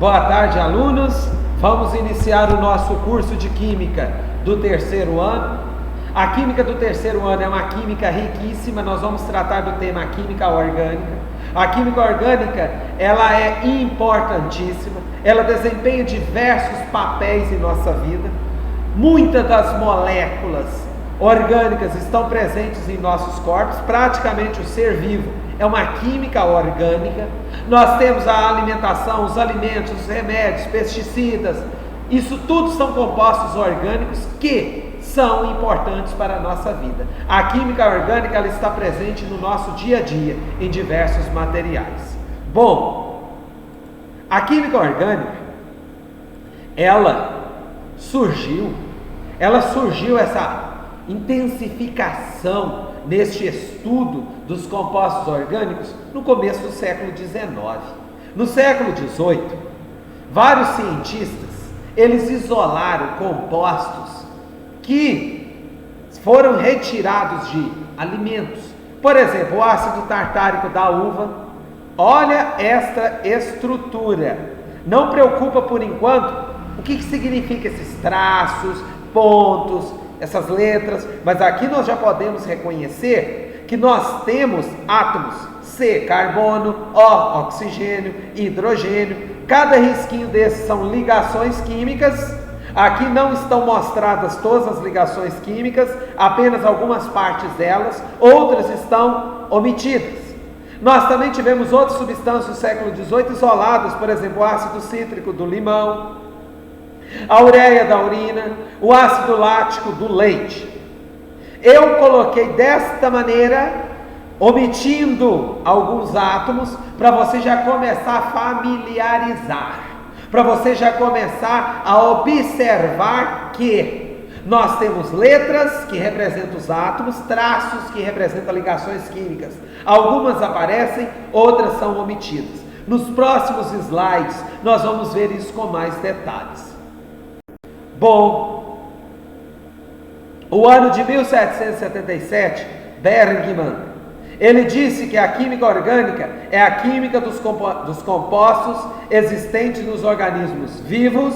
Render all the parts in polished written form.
Boa tarde, alunos. Vamos iniciar o nosso curso de Química do terceiro ano. A Química do terceiro ano é uma química riquíssima. Nós vamos tratar do tema Química Orgânica. A Química Orgânica, ela é importantíssima. Ela desempenha diversos papéis em nossa vida. Muitas das moléculas orgânicas estão presentes em nossos corpos. Praticamente o ser vivo é uma química orgânica. Nós temos a alimentação, os alimentos, os remédios, pesticidas. Isso tudo são compostos orgânicos que são importantes para a nossa vida. A química orgânica, ela está presente no nosso dia a dia, em diversos materiais. Bom, a química orgânica, ela surgiu essa intensificação neste estudo dos compostos orgânicos no começo do século XIX. No século XVIII, vários cientistas, eles isolaram compostos que foram retirados de alimentos. Por exemplo, o ácido tartárico da uva. Olha esta estrutura. Não preocupa por enquanto o que significa esses traços, pontos, essas letras, mas aqui nós já podemos reconhecer que nós temos átomos C, carbono, O, oxigênio, hidrogênio. Cada risquinho desses são ligações químicas. Aqui não estão mostradas todas as ligações químicas, apenas algumas partes delas, outras estão omitidas. Nós também tivemos outras substâncias do século XVIII isoladas, por exemplo, o ácido cítrico do limão, a ureia da urina, o ácido lático do leite. Eu coloquei desta maneira, omitindo alguns átomos, para você já começar a familiarizar, para você já começar a observar que nós temos letras que representam os átomos, traços que representam ligações químicas. Algumas aparecem, outras são omitidas. Nos próximos slides, nós vamos ver isso com mais detalhes. Bom, o ano de 1777, Bergman, ele disse que a química orgânica é a química dos compostos existentes nos organismos vivos,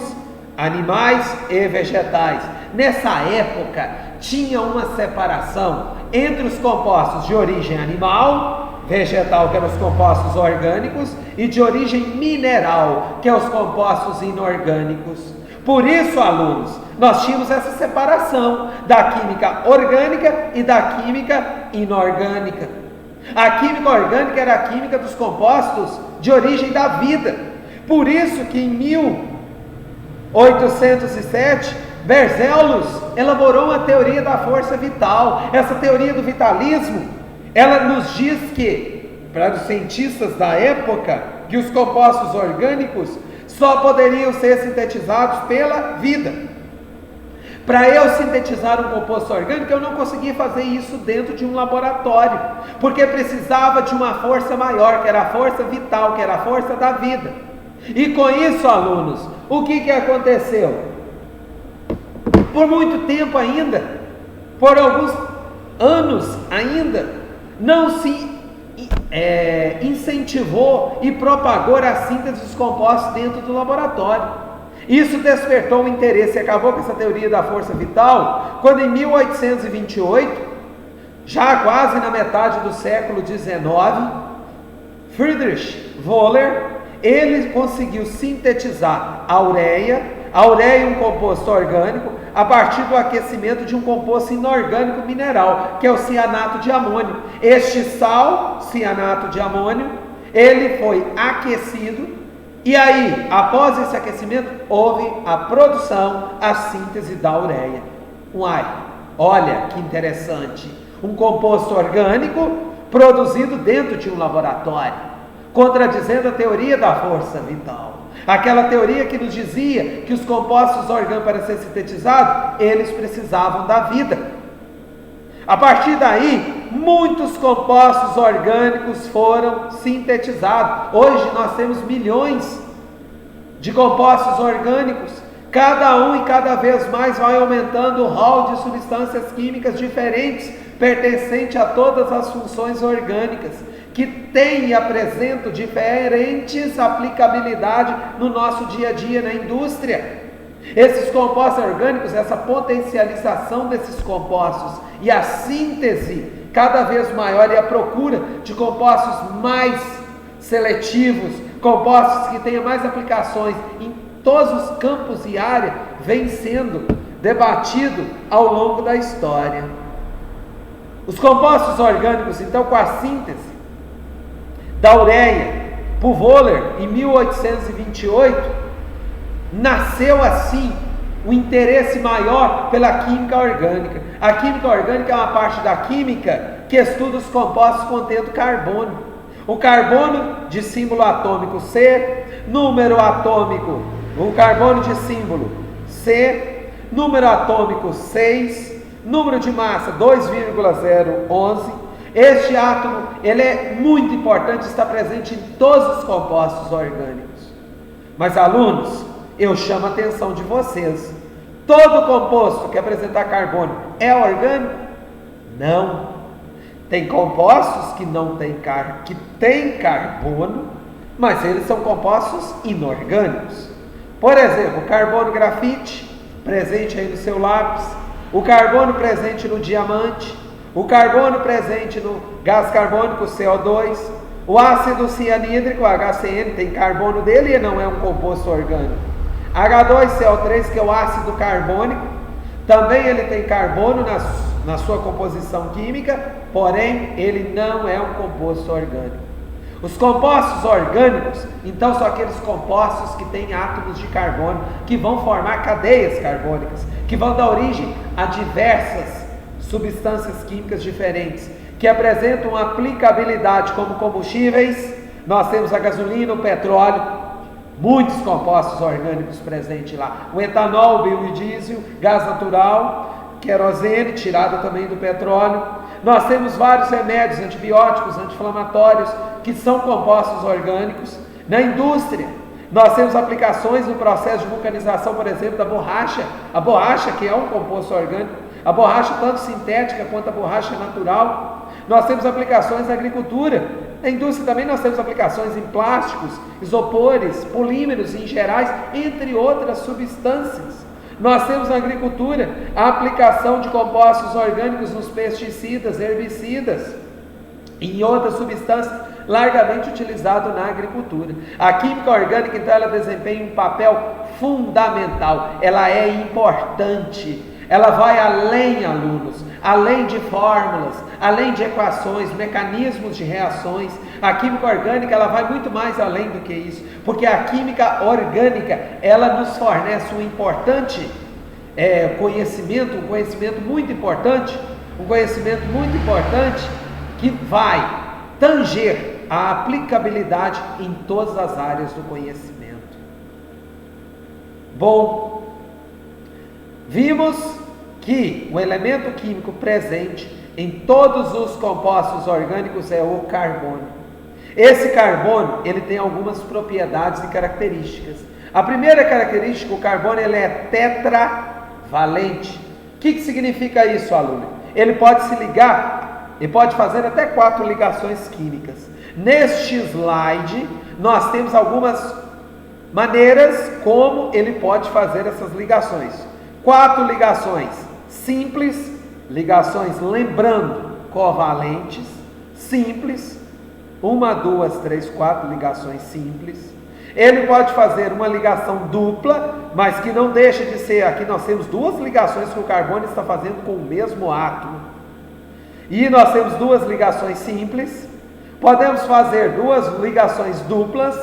animais e vegetais. Nessa época, tinha uma separação entre os compostos de origem animal, vegetal, que eram os compostos orgânicos, e de origem mineral, que são os compostos inorgânicos. Por isso, alunos, nós tínhamos essa separação da química orgânica e da química inorgânica. A química orgânica era a química dos compostos de origem da vida. Por isso que em 1807, Berzelius elaborou uma teoria da força vital. Essa teoria do vitalismo, ela nos diz que, para os cientistas da época, que os compostos orgânicos só poderiam ser sintetizados pela vida. Para eu sintetizar um composto orgânico, eu não conseguia fazer isso dentro de um laboratório, porque precisava de uma força maior, que era a força vital, que era a força da vida. E com isso, alunos, o que aconteceu? Por muito tempo ainda, por alguns anos ainda, não se incentivou e propagou a síntese dos compostos dentro do laboratório. Isso despertou o interesse e acabou com essa teoria da força vital, quando em 1828, já quase na metade do século XIX, Friedrich Wöhler, ele conseguiu sintetizar a ureia é um composto orgânico, a partir do aquecimento de um composto inorgânico mineral, que é o cianato de amônio. Este sal, cianato de amônio, ele foi aquecido, e aí, após esse aquecimento, houve a produção, a síntese da ureia. Olha que interessante, um composto orgânico produzido dentro de um laboratório, contradizendo a teoria da força vital. Aquela teoria que nos dizia que os compostos orgânicos, para ser sintetizados, eles precisavam da vida. A partir daí, muitos compostos orgânicos foram sintetizados. Hoje nós temos milhões de compostos orgânicos. Cada um e cada vez mais vai aumentando o rol de substâncias químicas diferentes, pertencente a todas as funções orgânicas. que têm e apresentam diferentes aplicabilidades no nosso dia a dia na indústria. Esses compostos orgânicos, essa potencialização desses compostos e a síntese cada vez maior e a procura de compostos mais seletivos, compostos que tenham mais aplicações em todos os campos e áreas, vem sendo debatido ao longo da história. Os compostos orgânicos, então, com a síntese da ureia por Wöhler em 1828, nasceu assim o interesse maior pela química orgânica. A química orgânica é uma parte da química que estuda os compostos contendo carbono. O carbono de símbolo atômico C, número atômico, o carbono de símbolo C, número atômico 6, número de massa 2,011. Este átomo, ele é muito importante, está presente em todos os compostos orgânicos. Mas, alunos, eu chamo a atenção de vocês. Todo composto que apresentar carbono é orgânico? Não. Tem compostos que não têm que têm carbono, mas eles são compostos inorgânicos. Por exemplo, o carbono grafite, presente aí no seu lápis, o carbono presente no diamante, o carbono presente no gás carbônico CO2, o ácido cianídrico, HCN, tem carbono dele e não é um composto orgânico. H2CO3, que é o ácido carbônico, também ele tem carbono na sua composição química, porém ele não é um composto orgânico. Os compostos orgânicos, então, são aqueles compostos que têm átomos de carbono, que vão formar cadeias carbônicas, que vão dar origem a diversas substâncias químicas diferentes, que apresentam aplicabilidade como combustíveis. Nós temos a gasolina, o petróleo, muitos compostos orgânicos presentes lá, o etanol, o biodiesel, gás natural, querosene, tirado também do petróleo. Nós temos vários remédios, antibióticos, anti-inflamatórios, que são compostos orgânicos. Na indústria, nós temos aplicações no processo de vulcanização, por exemplo, da borracha. A borracha, que é um composto orgânico, a borracha tanto sintética quanto a borracha natural. Nós temos aplicações na agricultura. Na indústria também nós temos aplicações em plásticos, isopores, polímeros em gerais, entre outras substâncias. Nós temos na agricultura a aplicação de compostos orgânicos nos pesticidas, herbicidas e em outras substâncias largamente utilizado na agricultura. A química orgânica, então, ela desempenha um papel fundamental, ela é importante. Ela vai além, alunos, além de fórmulas, além de equações, mecanismos de reações. A química orgânica, ela vai muito mais além do que isso, porque a química orgânica, ela nos fornece um importante conhecimento, um conhecimento muito importante que vai tanger a aplicabilidade em todas as áreas do conhecimento. Bom, vimos que o elemento químico presente em todos os compostos orgânicos é o carbono. Esse carbono, ele tem algumas propriedades e características. A primeira característica, o carbono, ele é tetravalente. O que significa isso, aluno? Ele pode se ligar, ele pode fazer até 4 ligações químicas. Neste slide, nós temos algumas maneiras como ele pode fazer essas ligações. 4 ligações simples, ligações, lembrando, covalentes, simples, 1, 2, 3, 4 ligações simples. Ele pode fazer uma ligação dupla, mas que não deixa de ser, aqui nós temos 2 ligações que o carbono está fazendo com o mesmo átomo. E nós temos 2 ligações simples. Podemos fazer 2 ligações duplas,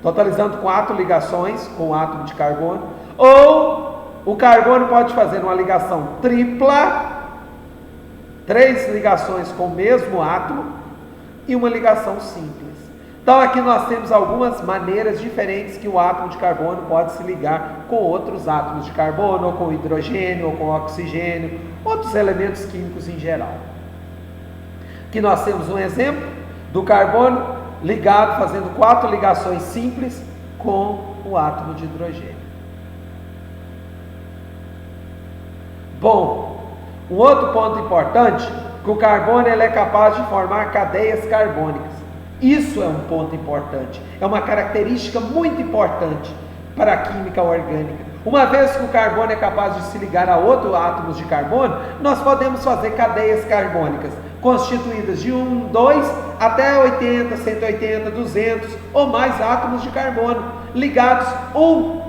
totalizando 4 ligações com o átomo de carbono. Ou o carbono pode fazer uma ligação tripla, 3 ligações com o mesmo átomo e uma ligação simples. Então aqui nós temos algumas maneiras diferentes que o átomo de carbono pode se ligar com outros átomos de carbono, ou com hidrogênio, ou com oxigênio, outros elementos químicos em geral. Aqui nós temos um exemplo do carbono ligado, fazendo 4 ligações simples com o átomo de hidrogênio. Bom, um outro ponto importante que o carbono ele é capaz de formar cadeias carbônicas. Isso é um ponto importante, é uma característica muito importante para a química orgânica. Uma vez que o carbono é capaz de se ligar a outros átomos de carbono, nós podemos fazer cadeias carbônicas, constituídas de 1, 2, até 80, 180, 200 ou mais átomos de carbono, ligados um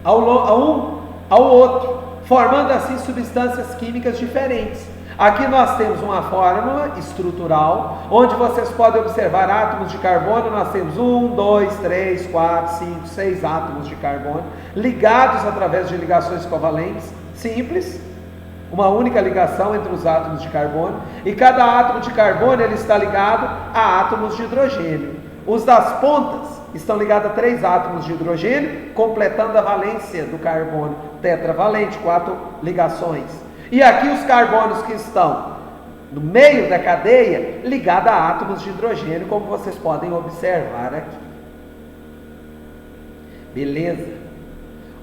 ao outro, formando assim substâncias químicas diferentes. Aqui nós temos uma fórmula estrutural, onde vocês podem observar átomos de carbono. Nós temos 1, 2, 3, 4, 5, 6 átomos de carbono, ligados através de ligações covalentes simples, uma única ligação entre os átomos de carbono, e cada átomo de carbono ele está ligado a átomos de hidrogênio. Os das pontas estão ligados a 3 átomos de hidrogênio, completando a valência do carbono tetravalente, 4 ligações. E aqui os carbonos que estão no meio da cadeia, ligados a átomos de hidrogênio, como vocês podem observar aqui. Beleza?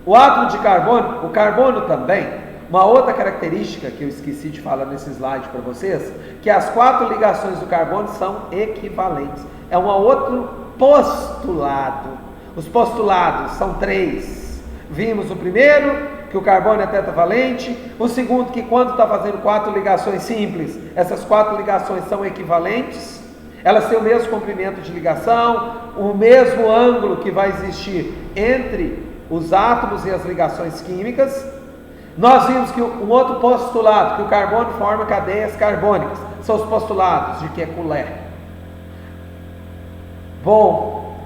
O átomo de carbono, o carbono também, uma outra característica que eu esqueci de falar nesse slide para vocês, que as 4 ligações do carbono são equivalentes. É um outro postulado. Os postulados são 3. Vimos o primeiro, que o carbono é tetravalente. O segundo, que quando está fazendo 4 ligações simples, essas 4 ligações são equivalentes. Elas têm o mesmo comprimento de ligação, o mesmo ângulo que vai existir entre os átomos e as ligações químicas. Nós vimos que um outro postulado, que o carbono forma cadeias carbônicas, são os postulados de Kekulé. Bom,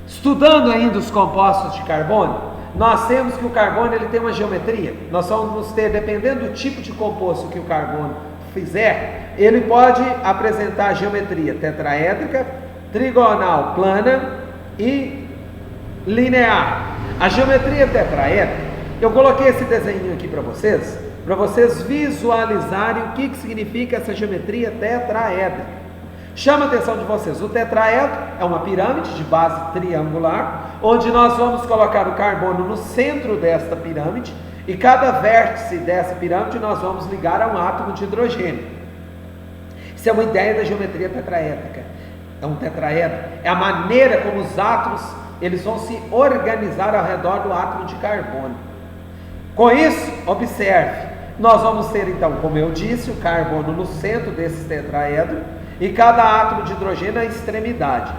estudando ainda os compostos de carbono, nós temos que o carbono ele tem uma geometria. Nós vamos ter, dependendo do tipo de composto que o carbono fizer, ele pode apresentar geometria tetraédrica, trigonal plana e linear. A geometria tetraédrica, eu coloquei esse desenho aqui para vocês visualizarem o que significa essa geometria tetraédrica. Chama a atenção de vocês, o tetraedro é uma pirâmide de base triangular, onde nós vamos colocar o carbono no centro desta pirâmide, e cada vértice dessa pirâmide nós vamos ligar a um átomo de hidrogênio. Isso é uma ideia da geometria tetraédrica. É um tetraedro, é a maneira como os átomos eles vão se organizar ao redor do átomo de carbono. Com isso, observe, nós vamos ter então, como eu disse, o carbono no centro desse tetraedro, e cada átomo de hidrogênio à extremidade.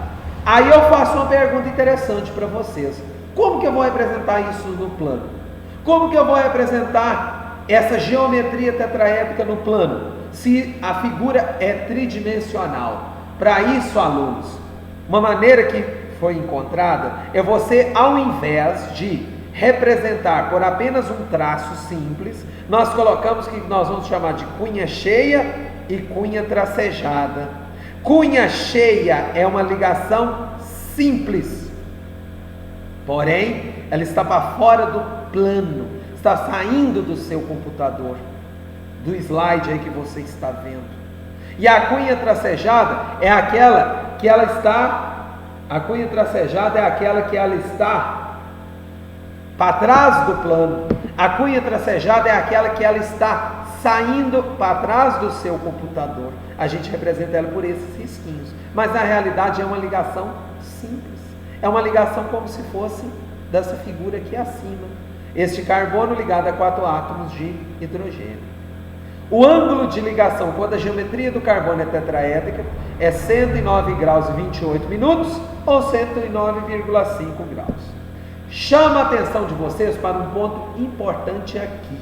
Aí eu faço uma pergunta interessante para vocês. Como que eu vou representar isso no plano? Como que eu vou representar essa geometria tetraédrica no plano, se a figura é tridimensional? Para isso, alunos, uma maneira que foi encontrada é você, ao invés de representar por apenas um traço simples, nós colocamos que nós vamos chamar de cunha cheia e cunha tracejada. Cunha cheia é uma ligação simples, porém ela está para fora do plano, está saindo do seu computador, do slide aí que você está vendo. E a cunha tracejada é aquela que ela está, a cunha tracejada é aquela que ela está para trás do plano. A cunha tracejada é aquela que ela está saindo para trás do seu computador. A gente representa ela por esses risquinhos, mas na realidade é uma ligação simples. É uma ligação como se fosse dessa figura aqui acima. Este carbono ligado a 4 átomos de hidrogênio. O ângulo de ligação, quando a geometria do carbono é tetraédrica, é 109 graus e 28 minutos ou 109,5 graus. Chama a atenção de vocês para um ponto importante aqui.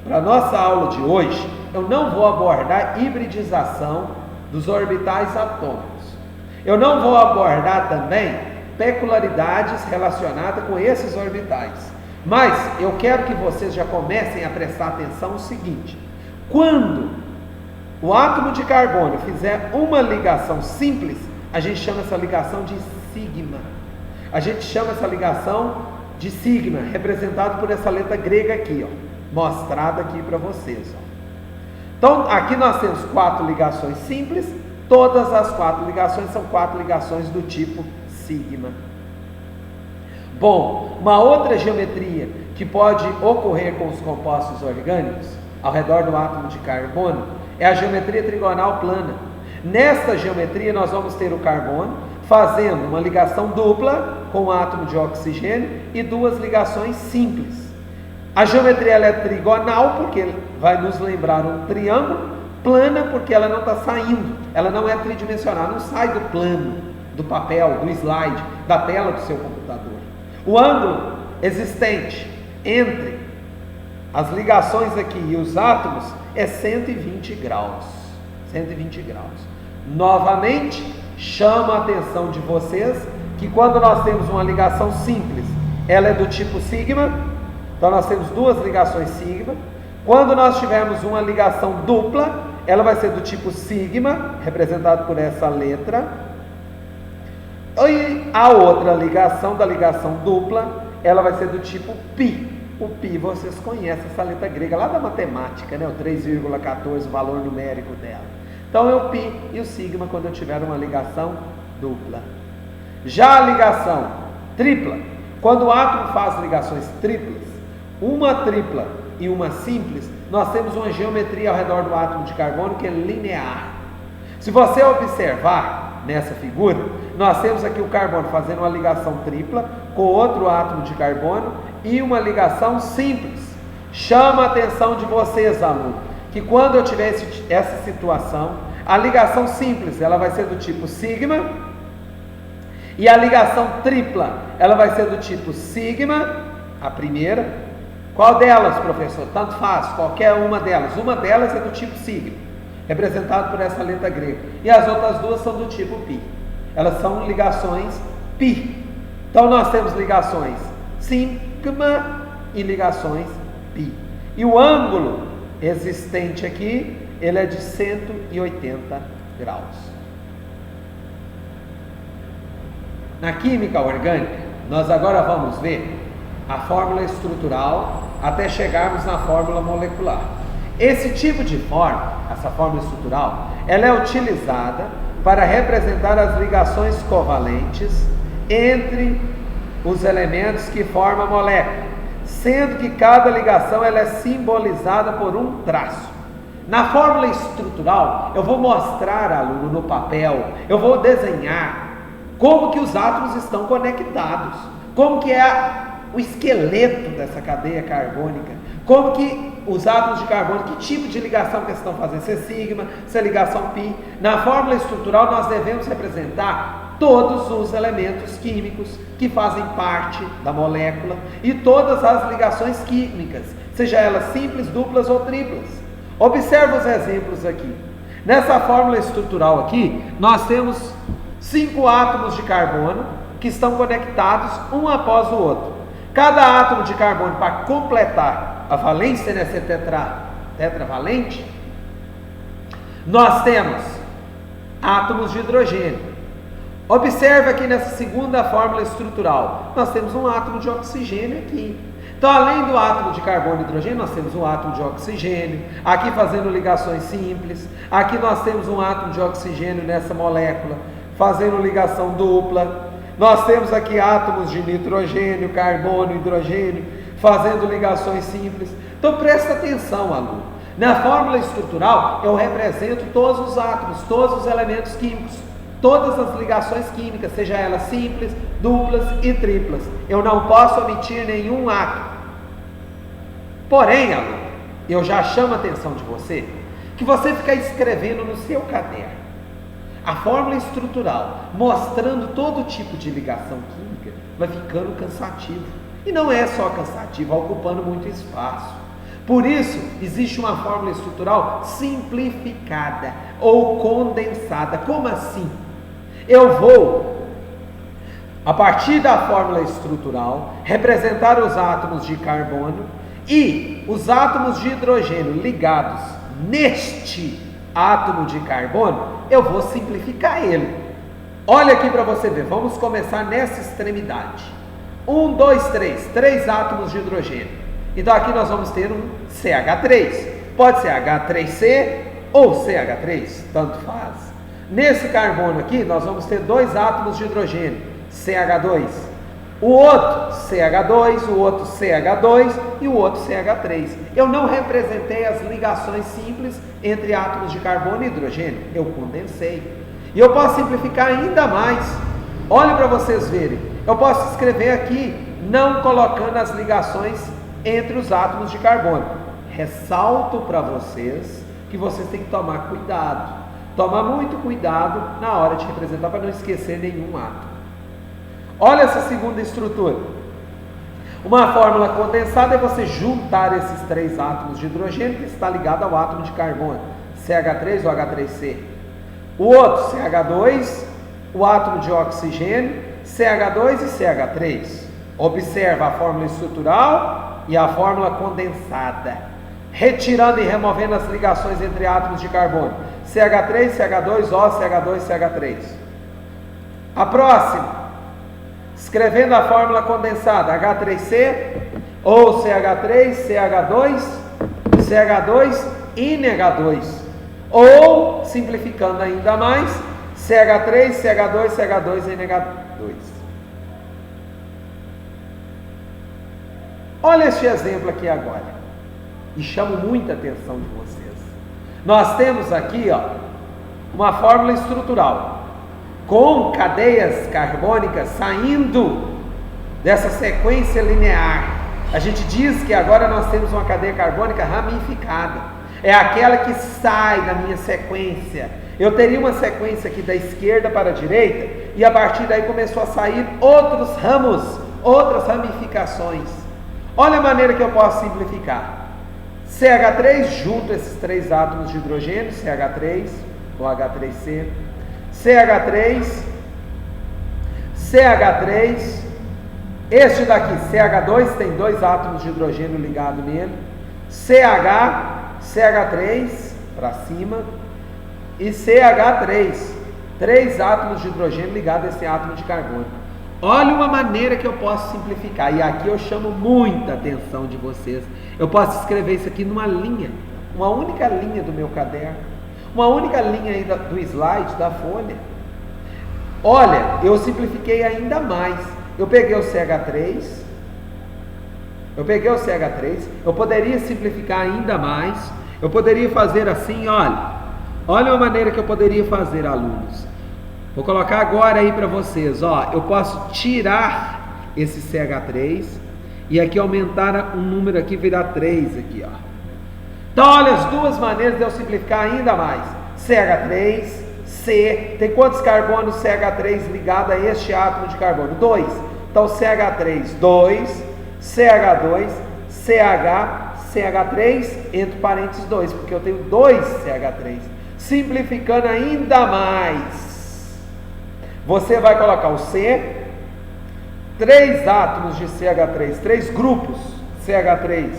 Para a nossa aula de hoje, eu não vou abordar hibridização dos orbitais atômicos. Eu não vou abordar também peculiaridades relacionadas com esses orbitais. Mas eu quero que vocês já comecem a prestar atenção no seguinte: quando o átomo de carbono fizer uma ligação simples, a gente chama essa ligação de sigma. A gente chama essa ligação de sigma, representado por essa letra grega aqui, ó, mostrada aqui para vocês, ó. Então, aqui nós temos 4 ligações simples. Todas as 4 ligações são 4 ligações do tipo sigma. Bom, uma outra geometria que pode ocorrer com os compostos orgânicos ao redor do átomo de carbono é a geometria trigonal plana. Nesta geometria nós vamos ter o carbono fazendo uma ligação dupla com o átomo de oxigênio e duas ligações simples. A geometria ela é trigonal porque vai nos lembrar um triângulo, plana porque ela não está saindo, ela não é tridimensional, não sai do plano, do papel, do slide, da tela do seu computador. O ângulo existente entre as ligações aqui e os átomos é 120 graus. 120 graus. Novamente, chamo a atenção de vocês que quando nós temos uma ligação simples, ela é do tipo sigma. Então nós temos duas ligações sigma. Quando nós tivermos uma ligação dupla, ela vai ser do tipo sigma, representado por essa letra. E a outra ligação, da ligação dupla, ela vai ser do tipo π. O π, vocês conhecem essa letra grega lá da matemática, né? O 3,14, o valor numérico dela. Então é o π e o sigma quando eu tiver uma ligação dupla. Já a ligação tripla, quando o átomo faz ligações triplas, uma tripla e uma simples, nós temos uma geometria ao redor do átomo de carbono que é linear. Se você observar nessa figura, nós temos aqui o carbono fazendo uma ligação tripla com outro átomo de carbono e uma ligação simples. Chama a atenção de vocês, aluno, que quando eu tiver essa situação, a ligação simples ela vai ser do tipo sigma e a ligação tripla ela vai ser do tipo sigma, a primeira. Qual delas, professor? Tanto faz, qualquer uma delas. Uma delas é do tipo sigma, representado por essa letra grega, e as outras duas são do tipo π. Elas são ligações π. Então nós temos ligações sigma e ligações π. E o ângulo existente aqui, ele é de 180 graus. Na química orgânica, nós agora vamos ver a fórmula estrutural até chegarmos na fórmula molecular. Esse tipo de fórmula, essa fórmula estrutural, ela é utilizada para representar as ligações covalentes entre os elementos que formam a molécula, sendo que cada ligação ela é simbolizada por um traço. Na fórmula estrutural, eu vou mostrar, aluno, no papel, eu vou desenhar como que os átomos estão conectados, como que é o esqueleto dessa cadeia carbônica, como que os átomos de carbono, que tipo de ligação que eles estão fazendo, se é sigma, se é ligação π. Na fórmula estrutural nós devemos representar todos os elementos químicos que fazem parte da molécula e todas as ligações químicas, seja elas simples, duplas ou triplas. Observe os exemplos aqui. Nessa fórmula estrutural aqui, nós temos 5 átomos de carbono que estão conectados um após o outro. Cada átomo de carbono, para completar a valência, né, ser tetravalente, nós temos átomos de hidrogênio. Observe aqui nessa segunda fórmula estrutural, nós temos um átomo de oxigênio aqui. Então, além do átomo de carbono e hidrogênio, nós temos um átomo de oxigênio, aqui fazendo ligações simples. Aqui nós temos um átomo de oxigênio nessa molécula, fazendo ligação dupla. Nós temos aqui átomos de nitrogênio, carbono, hidrogênio, fazendo ligações simples. Então presta atenção, aluno. Na fórmula estrutural eu represento todos os átomos, todos os elementos químicos, todas as ligações químicas, seja elas simples, duplas e triplas. Eu não posso omitir nenhum átomo. Porém, aluno, eu já chamo a atenção de você, que você fica escrevendo no seu caderno a fórmula estrutural, mostrando todo tipo de ligação química, vai ficando cansativo. E não é só cansativo, ocupando muito espaço. Por isso, existe uma fórmula estrutural simplificada ou condensada. Como assim? Eu vou, a partir da fórmula estrutural, representar os átomos de carbono e os átomos de hidrogênio ligados neste átomo de carbono, eu vou simplificar ele. Olha aqui para você ver, vamos começar nessa extremidade. 1, 2, 3, 3 átomos de hidrogênio. Então aqui nós vamos ter um CH3. Pode ser H3C ou CH3, tanto faz. Nesse carbono aqui nós vamos ter 2 átomos de hidrogênio, CH2. o outro CH2, o outro CH2 e o outro CH3. Eu não representei as ligações simples entre átomos de carbono e hidrogênio, eu condensei. E eu posso simplificar ainda mais. Olhem para vocês verem. Eu posso escrever aqui, não colocando as ligações entre os átomos de carbono. Ressalto para vocês que vocês têm que tomar cuidado. Tomar muito cuidado na hora de representar para não esquecer nenhum átomo. Olha essa segunda estrutura. Uma fórmula condensada é você juntar esses três átomos de hidrogênio que está ligado ao átomo de carbono, CH3 ou H3C. O outro, CH2, o átomo de oxigênio, CH2 e CH3. Observa a fórmula estrutural e a fórmula condensada, retirando e removendo as ligações entre átomos de carbono, CH3, CH2, O, CH2, CH3. A próxima, escrevendo a fórmula condensada, H3C, ou CH3, CH2, CH2 e NH2. Ou, simplificando ainda mais, CH3, CH2, CH2 e NH2. Olha este exemplo aqui agora, e chamo muita atenção de vocês. Nós temos aqui, ó, uma fórmula estrutural, com cadeias carbônicas saindo dessa sequência linear. A gente diz que agora nós temos uma cadeia carbônica ramificada. É aquela que sai da minha sequência. Eu teria uma sequência aqui da esquerda para a direita, e a partir daí começou a sair outros ramos, outras ramificações. Olha a maneira que eu posso simplificar. CH3 junto esses três átomos de hidrogênio, CH3 ou H3C, CH3, CH3, este daqui, CH2, tem dois átomos de hidrogênio ligados nele, CH3 para cima e CH3, três átomos de hidrogênio ligados a esse átomo de carbono. Olha uma maneira que eu posso simplificar, e aqui eu chamo muita atenção de vocês. Eu posso escrever isso aqui numa linha, uma única linha do meu caderno, uma única linha aí do slide, da folha. Olha, eu simplifiquei ainda mais. Eu peguei o CH3, eu poderia simplificar ainda mais. Eu poderia fazer assim, olha uma maneira que eu poderia fazer, alunos. Vou colocar agora aí para vocês, eu posso tirar esse CH3 e aqui aumentar um número aqui, virar 3 aqui, Então, olha as duas maneiras de eu simplificar ainda mais. CH3, C, tem quantos carbonos CH3 ligado a este átomo de carbono? 2. Então, CH3, 2, CH2, CH, CH3, entre parênteses 2, porque eu tenho 2 CH3. Simplificando ainda mais, você vai colocar o C, 3 átomos de CH3, 3 grupos CH3,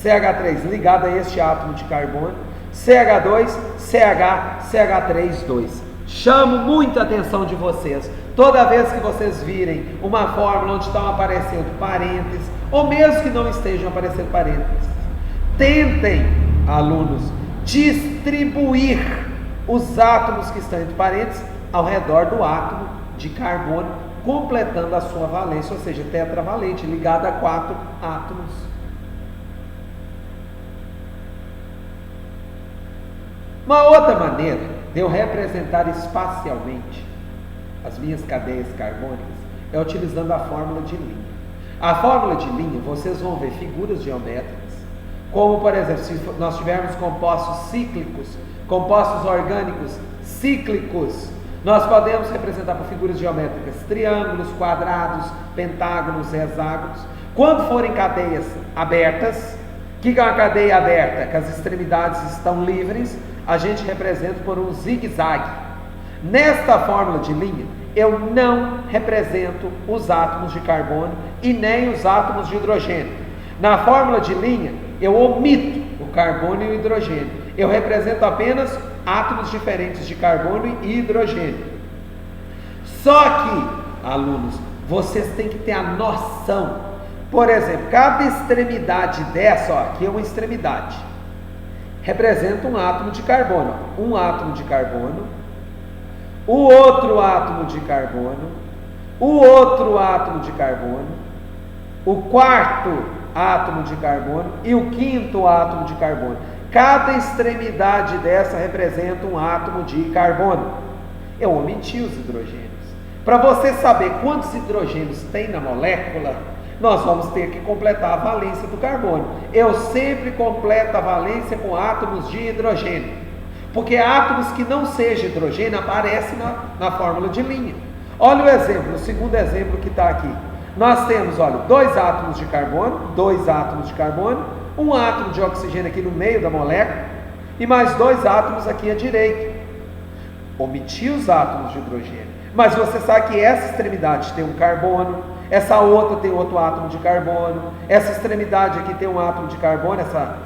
CH3 ligado a este átomo de carbono, CH2, CH, CH3, 2. Chamo muita atenção de vocês. Toda vez que vocês virem uma fórmula onde estão aparecendo parênteses, ou mesmo que não estejam aparecendo parênteses, tentem, alunos, distribuir os átomos que estão entre parênteses ao redor do átomo de carbono, completando a sua valência, ou seja, tetravalente, ligada a 4 átomos. Uma outra maneira de eu representar espacialmente as minhas cadeias carbônicas é utilizando a fórmula de linha. A fórmula de linha, vocês vão ver figuras geométricas, como por exemplo, se nós tivermos compostos cíclicos, compostos orgânicos cíclicos, nós podemos representar por figuras geométricas triângulos, quadrados, pentágonos, hexágonos. Quando forem cadeias abertas, o que é uma cadeia aberta? Que as extremidades estão livres, a gente representa por um zigue-zague. Nesta fórmula de linha, eu não represento os átomos de carbono e nem os átomos de hidrogênio. Na fórmula de linha, eu omito o carbono e o hidrogênio. Eu represento apenas átomos diferentes de carbono e hidrogênio. Só que, alunos, vocês têm que ter a noção. Por exemplo, cada extremidade dessa, aqui é uma extremidade, representa um átomo de carbono. Um átomo de carbono, o outro átomo de carbono, o outro átomo de carbono, o quarto átomo de carbono e o quinto átomo de carbono. Cada extremidade dessa representa um átomo de carbono. Eu omiti os hidrogênios. Para você saber quantos hidrogênios tem na molécula, nós vamos ter que completar a valência do carbono. Eu sempre completo a valência com átomos de hidrogênio, porque átomos que não sejam hidrogênio aparecem na fórmula de linha. Olha o exemplo, o segundo exemplo que está aqui. Nós temos, olha, dois átomos de carbono, um átomo de oxigênio aqui no meio da molécula e mais dois átomos aqui à direita. Omiti os átomos de hidrogênio, mas você sabe que essa extremidade tem um carbono, essa outra tem outro átomo de carbono, essa extremidade aqui tem um átomo de carbono, essa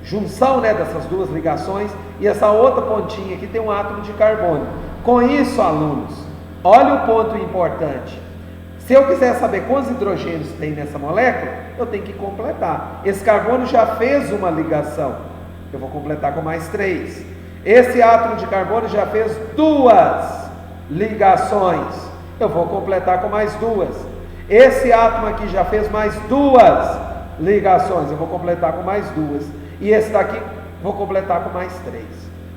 junção, né, dessas duas ligações, e essa outra pontinha aqui tem um átomo de carbono. Com isso, alunos, olha o ponto importante. Se eu quiser saber quantos hidrogênios tem nessa molécula, eu tenho que completar. Esse carbono já fez uma ligação, eu vou completar com mais 3. Esse átomo de carbono já fez 2 ligações, eu vou completar com mais 2. Esse átomo aqui já fez mais 2 ligações, eu vou completar com mais 2. E esse daqui, vou completar com mais 3.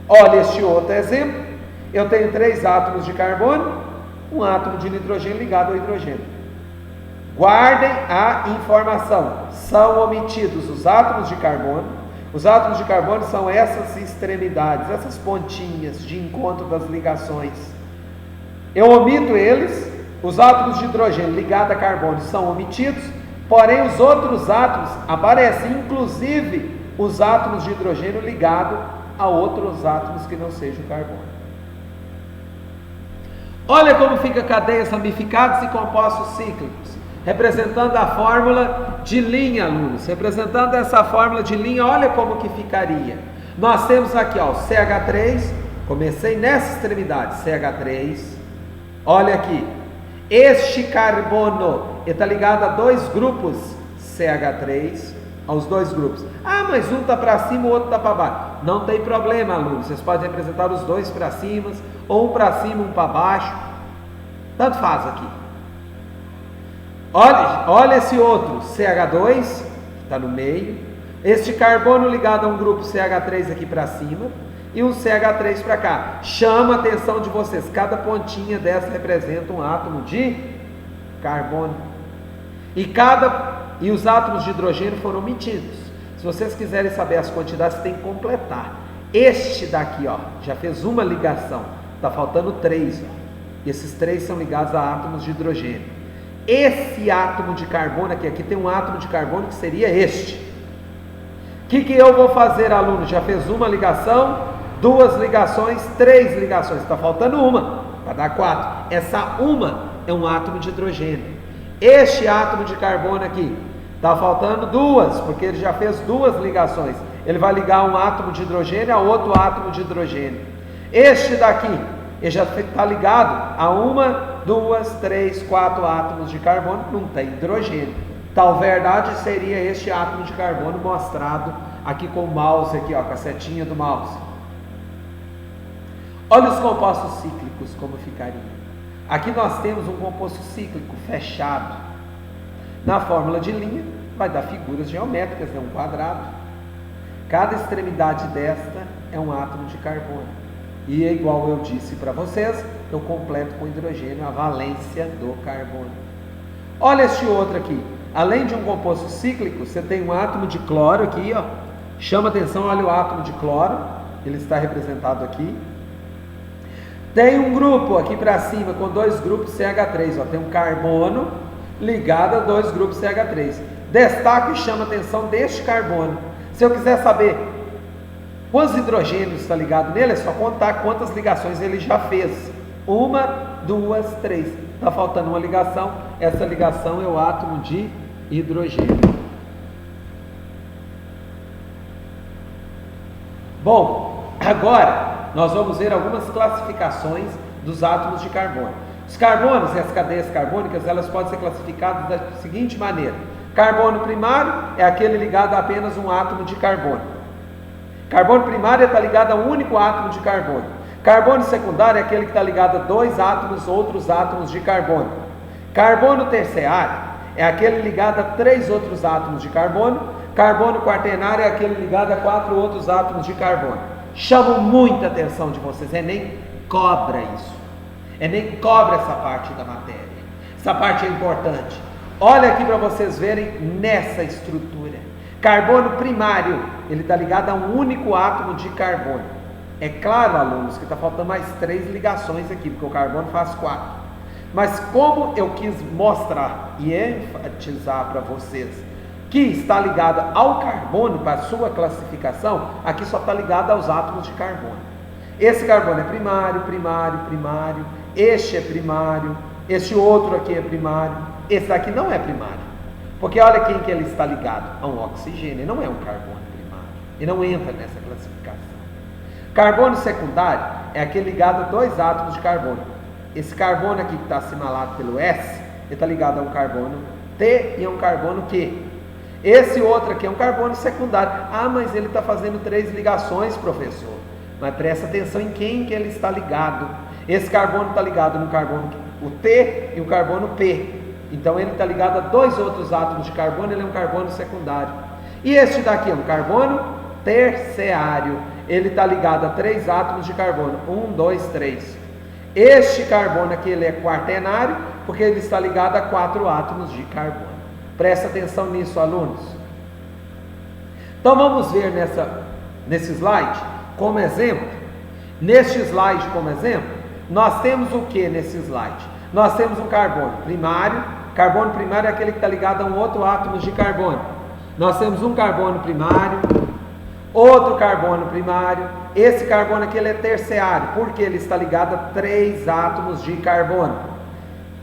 Olha este outro exemplo, eu tenho 3 átomos de carbono, um átomo de nitrogênio ligado ao hidrogênio. Guardem a informação, são omitidos os átomos de carbono. Os átomos de carbono são essas extremidades, essas pontinhas de encontro das ligações. Eu omito eles. Os átomos de hidrogênio ligados a carbono são omitidos, porém os outros átomos aparecem, inclusive os átomos de hidrogênio ligados a outros átomos que não sejam carbono. Olha como fica cadeias ramificadas e compostos cíclicos, representando a fórmula de linha, alunos. Representando essa fórmula de linha, olha como que ficaria. Nós temos aqui, ó, o CH3, comecei nessa extremidade, CH3, olha aqui, este carbono está ligado a 2 grupos CH3, aos 2 grupos. Ah, mas um está para cima, o outro está para baixo. Não tem problema, alunos, vocês podem representar os 2 para cima, ou um para cima, um para baixo, tanto faz aqui. Olha esse outro, CH2, está no meio, este carbono ligado a um grupo CH3 aqui para cima, e um CH3 para cá. Chama a atenção de vocês, cada pontinha dessa representa um átomo de carbono, e os átomos de hidrogênio foram omitidos. Se vocês quiserem saber as quantidades, tem que completar. Este daqui, ó, já fez uma ligação, está faltando 3, ó. E esses 3 são ligados a átomos de hidrogênio. Esse átomo de carbono aqui tem um átomo de carbono que seria este. O que eu vou fazer, aluno? Já fez uma ligação, 2 ligações, 3 ligações, está faltando uma, para dar 4. Essa uma é um átomo de hidrogênio. Este átomo de carbono aqui, está faltando 2, porque ele já fez 2 ligações. Ele vai ligar um átomo de hidrogênio a outro átomo de hidrogênio. Este daqui, ele já está ligado a 1, 2, 3, 4 átomos de carbono, não tem hidrogênio. Tal verdade seria este átomo de carbono mostrado aqui com o mouse, aqui, ó, com a setinha do mouse. Olha os compostos cíclicos como ficariam. Aqui nós temos um composto cíclico fechado. Na fórmula de linha vai dar figuras geométricas, é um quadrado. Cada extremidade desta é um átomo de carbono. E é igual eu disse para vocês, eu completo com hidrogênio a valência do carbono. Olha este outro aqui. Além de um composto cíclico, você tem um átomo de cloro aqui, ó. Chama atenção, olha o átomo de cloro, ele está representado aqui. Tem um grupo aqui para cima com 2 grupos CH3, ó. Tem um carbono ligado a 2 grupos CH3. Destaque e chama atenção deste carbono. Se eu quiser saber quantos hidrogênios está ligado nele, é só contar quantas ligações ele já fez. 1, 2, 3. Está faltando uma ligação. Essa ligação é o átomo de hidrogênio. Bom, agora nós vamos ver algumas classificações dos átomos de carbono. Os carbonos e as cadeias carbônicas, elas podem ser classificadas da seguinte maneira. Carbono primário é aquele ligado a apenas um átomo de carbono. Carbono primário está ligado a um único átomo de carbono. Carbono secundário é aquele que está ligado a 2 átomos, outros átomos de carbono. Carbono terciário é aquele ligado a 3 outros átomos de carbono. Carbono quaternário é aquele ligado a 4 outros átomos de carbono. Chamo muita atenção de vocês, Enem cobra isso. Enem cobra essa parte da matéria. Essa parte é importante. Olha aqui para vocês verem nessa estrutura. Carbono primário, ele está ligado a um único átomo de carbono. É claro, alunos, que está faltando mais 3 ligações aqui, porque o carbono faz 4. Mas como eu quis mostrar e enfatizar para vocês que está ligado ao carbono, para a sua classificação, aqui só está ligado aos átomos de carbono. Esse carbono é primário, primário, primário. Este é primário. Este outro aqui é primário. Esse aqui não é primário. Porque olha quem que ele está ligado. A um oxigênio. Ele não é um carbono primário. Ele não entra nessa classificação. Carbono secundário é aquele ligado a 2 átomos de carbono. Esse carbono aqui que está assinalado pelo S, ele está ligado a um carbono T e a um carbono Q. Esse outro aqui é um carbono secundário. Ah, mas ele está fazendo 3 ligações, professor. Mas presta atenção em quem que ele está ligado. Esse carbono está ligado no carbono, o T e o carbono P. Então ele está ligado a 2 outros átomos de carbono, ele é um carbono secundário. E este daqui é um carbono terciário. Ele está ligado a 3 átomos de carbono. 1, 2, 3. Este carbono aqui ele é quaternário, porque ele está ligado a 4 átomos de carbono. Presta atenção nisso, alunos. Então vamos ver nesse slide como exemplo. Neste slide como exemplo, nós temos o que nesse slide? Nós temos um carbono primário. Carbono primário é aquele que está ligado a um outro átomo de carbono. Nós temos um carbono primário, outro carbono primário. Esse carbono aqui ele é terciário, porque ele está ligado a 3 átomos de carbono.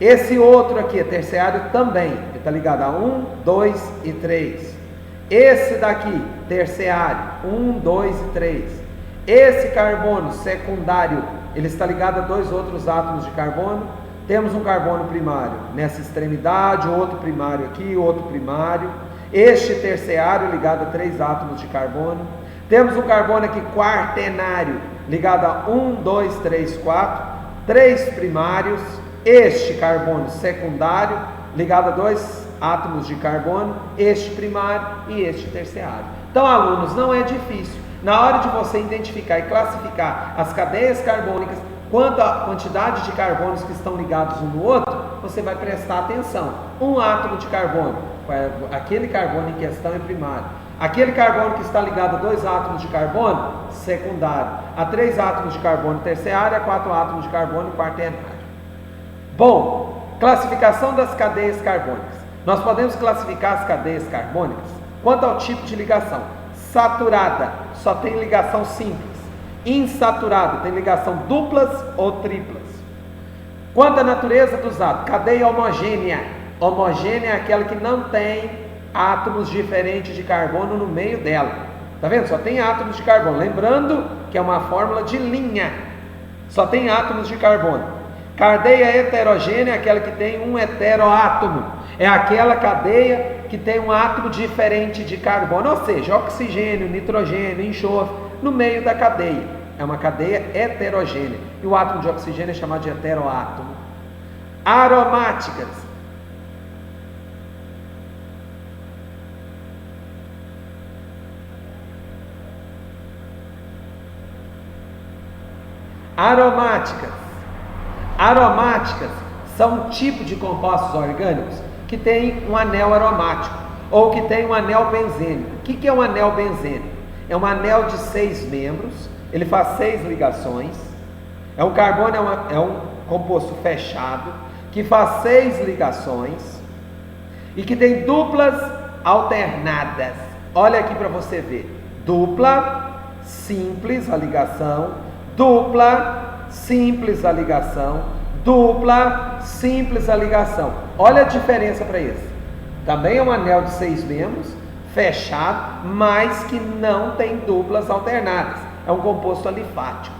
Esse outro aqui é terciário também, ele está ligado a 1, 2 e 3. Esse daqui, terciário, 1, 2 e 3. Esse carbono secundário, ele está ligado a 2 outros átomos de carbono. Temos um carbono primário nessa extremidade, outro primário aqui, outro primário. Este terciário ligado a 3 átomos de carbono. Temos um carbono aqui quaternário ligado a 1, 2, 3, 4. 3 primários. Este carbono secundário ligado a 2 átomos de carbono. Este primário e este terciário. Então, alunos, não é difícil. Na hora de você identificar e classificar as cadeias carbônicas, quanto à quantidade de carbonos que estão ligados um no outro, você vai prestar atenção. Um átomo de carbono, aquele carbono em questão é primário. Aquele carbono que está ligado a 2 átomos de carbono, secundário. A 3 átomos de carbono, terciário. A 4 átomos de carbono, quaternário. Bom, classificação das cadeias carbônicas. Nós podemos classificar as cadeias carbônicas quanto ao tipo de ligação. Saturada, só tem ligação simples. Insaturada, tem ligação duplas ou triplas. Quanto à natureza dos átomos, cadeia homogênea. Homogênea é aquela que não tem átomos diferentes de carbono no meio dela. Tá vendo? Só tem átomos de carbono. Lembrando que é uma fórmula de linha. Só tem átomos de carbono. Cadeia heterogênea é aquela que tem um heteroátomo. É aquela cadeia que tem um átomo diferente de carbono, ou seja, oxigênio, nitrogênio, enxofre, no meio da cadeia. É uma cadeia heterogênea. E o átomo de oxigênio é chamado de heteroátomo. Aromáticas. Aromáticas são um tipo de compostos orgânicos que tem um anel aromático ou que tem um anel benzênico. O que é um anel benzênico? É um anel de 6 membros, ele faz 6 ligações. É um carbono, é um composto fechado que faz 6 ligações e que tem duplas alternadas. Olha aqui para você ver: dupla, simples a ligação, dupla, simples a ligação, dupla, simples a ligação. Olha a diferença para esse. Também é um anel de 6 membros, fechado, mas que não tem duplas alternadas. É um composto alifático.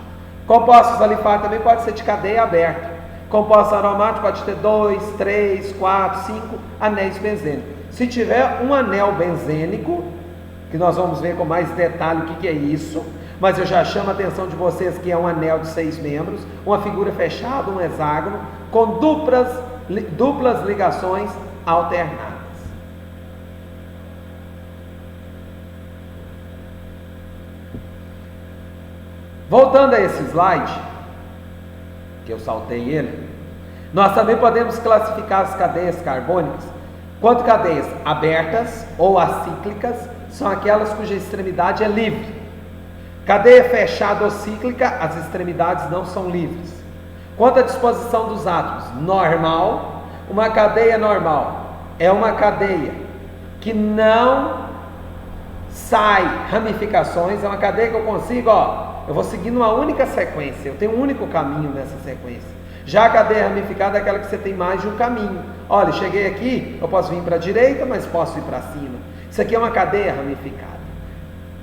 Compostos alifáticos também pode ser de cadeia aberta. Composto aromático pode ter 2, 3, 4, 5 anéis benzênicos. Se tiver um anel benzênico, que nós vamos ver com mais detalhe o que é isso, mas eu já chamo a atenção de vocês que é um anel de 6 membros, uma figura fechada, um hexágono, com duplas duplas ligações alternadas. Voltando a esse slide, que eu saltei ele, nós também podemos classificar as cadeias carbônicas quanto cadeias abertas ou acíclicas, são aquelas cuja extremidade é livre. Cadeia fechada ou cíclica, as extremidades não são livres. Quanto à disposição dos átomos, normal, uma cadeia normal é uma cadeia que não sai ramificações, é uma cadeia que eu consigo, eu vou seguindo uma única sequência, eu tenho um único caminho nessa sequência. Já a cadeia ramificada é aquela que você tem mais de um caminho. Olha, cheguei aqui, eu posso vir para a direita, mas posso ir para cima. Isso aqui é uma cadeia ramificada.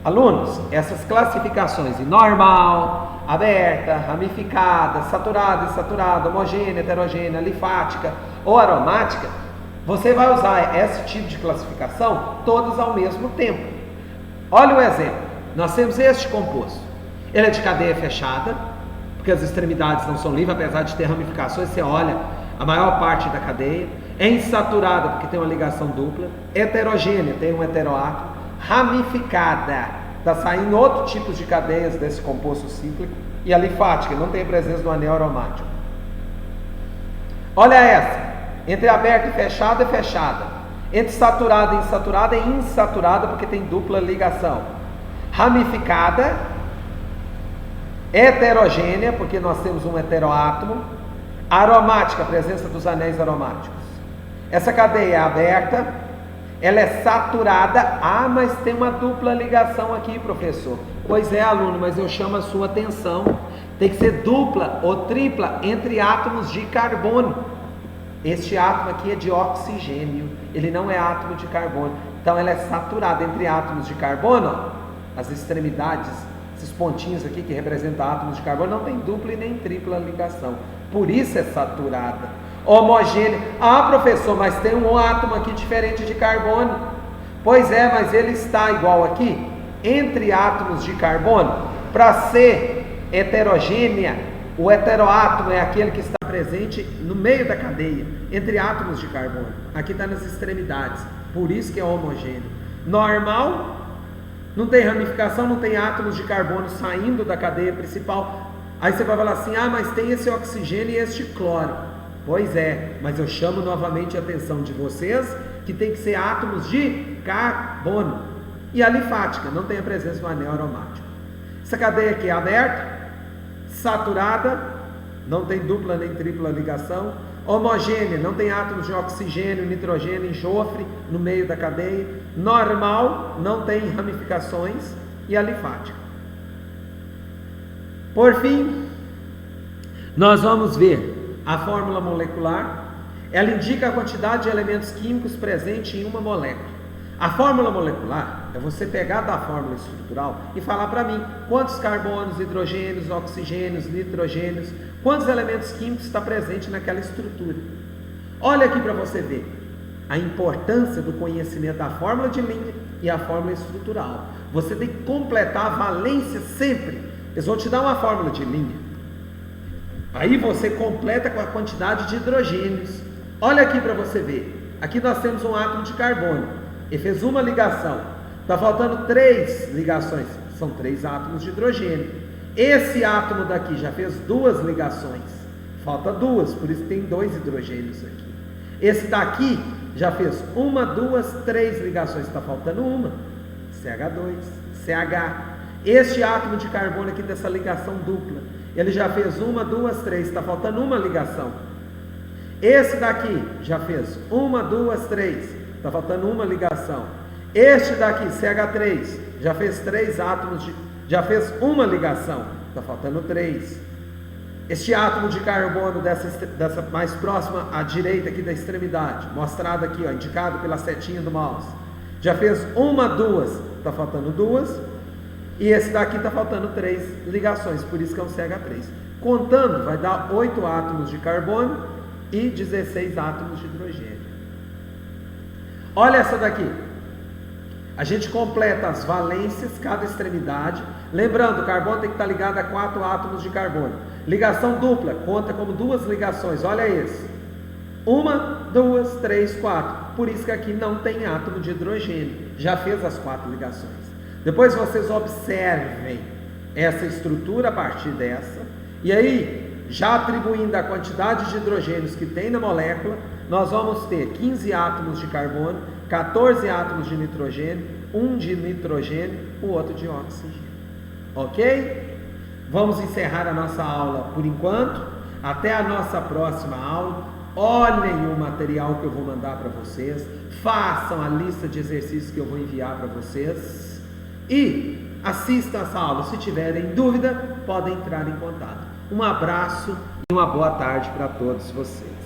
Alunos, essas classificações em normal, aberta, ramificada, saturada, insaturada, homogênea, heterogênea, alifática ou aromática, você vai usar esse tipo de classificação todas ao mesmo tempo. Olha o exemplo, nós temos este composto, ele é de cadeia fechada, porque as extremidades não são livres, apesar de ter ramificações, você olha a maior parte da cadeia, é insaturada porque tem uma ligação dupla, heterogênea, tem um heteroátomo, ramificada, está saindo outros tipos de cadeias desse composto cíclico, e alifática, não tem presença do anel aromático. Olha essa, entre aberta e fechada é fechada, entre saturada e insaturada é insaturada porque tem dupla ligação, ramificada, heterogênea, porque nós temos um heteroátomo, aromática, presença dos anéis aromáticos. Essa cadeia é aberta, ela é saturada, mas tem uma dupla ligação aqui, professor. Pois é, aluno, mas eu chamo a sua atenção, tem que ser dupla ou tripla entre átomos de carbono. Este átomo aqui é de oxigênio, ele não é átomo de carbono, então ela é saturada entre átomos de carbono, as extremidades, esses pontinhos aqui que representam átomos de carbono, não tem dupla e nem tripla ligação, por isso é saturada. Homogênea, professor, mas tem um átomo aqui diferente de carbono. Pois é, mas ele está igual aqui, entre átomos de carbono. Para ser heterogênea, o heteroátomo é aquele que está presente no meio da cadeia, entre átomos de carbono. Aqui está nas extremidades, por isso que é homogêneo. Normal, não tem ramificação, não tem átomos de carbono saindo da cadeia principal. Aí você vai falar assim, mas tem esse oxigênio e este cloro. Pois é, mas eu chamo novamente a atenção de vocês que tem que ser átomos de carbono. E alifática, não tem a presença do anel aromático. Essa cadeia aqui é aberta, saturada, não tem dupla nem tripla ligação. Homogênea, não tem átomos de oxigênio, nitrogênio, enxofre no meio da cadeia. Normal, não tem ramificações. E alifática. Por fim, nós vamos ver a fórmula molecular. Ela indica a quantidade de elementos químicos presentes em uma molécula. A fórmula molecular é você pegar da fórmula estrutural e falar para mim quantos carbonos, hidrogênios, oxigênios, nitrogênios, quantos elementos químicos está presente naquela estrutura. Olha aqui para você ver a importância do conhecimento da fórmula de linha e a fórmula estrutural. Você tem que completar a valência sempre. Eles vão te dar uma fórmula de linha, aí você completa com a quantidade de hidrogênios. Olha aqui para você ver. Aqui nós temos um átomo de carbono. Ele fez uma ligação. Está faltando 3 ligações. São 3 átomos de hidrogênio. Esse átomo daqui já fez 2 ligações. Falta 2, por isso tem 2 hidrogênios aqui. Esse daqui já fez 1, 2, 3 ligações. Está faltando uma. CH2, CH. Este átomo de carbono aqui dessa ligação dupla, ele já fez 1, 2, 3, está faltando uma ligação. Esse daqui já fez 1, 2, 3, está faltando uma ligação. Este daqui, CH3, já fez 3 átomos, já fez uma ligação, está faltando 3. Este átomo de carbono dessa mais próxima à direita aqui da extremidade, mostrado aqui, indicado pela setinha do mouse, já fez 1, 2, está faltando 2. E esse daqui está faltando 3 ligações, por isso que é um CH3. Contando, vai dar 8 átomos de carbono e 16 átomos de hidrogênio. Olha essa daqui. A gente completa as valências, cada extremidade. Lembrando, o carbono tem que estar ligado a 4 átomos de carbono. Ligação dupla, conta como 2 ligações. Olha esse. 1, 2, 3, 4. Por isso que aqui não tem átomo de hidrogênio. Já fez as 4 ligações. Depois vocês observem essa estrutura a partir dessa. E aí, já atribuindo a quantidade de hidrogênios que tem na molécula, nós vamos ter 15 átomos de carbono, 14 átomos de nitrogênio, um de nitrogênio, o outro de oxigênio. Ok? Vamos encerrar a nossa aula por enquanto. Até a nossa próxima aula. Olhem o material que eu vou mandar para vocês. Façam a lista de exercícios que eu vou enviar para vocês. E assistam essa aula. Se tiverem dúvida, podem entrar em contato. Um abraço e uma boa tarde para todos vocês.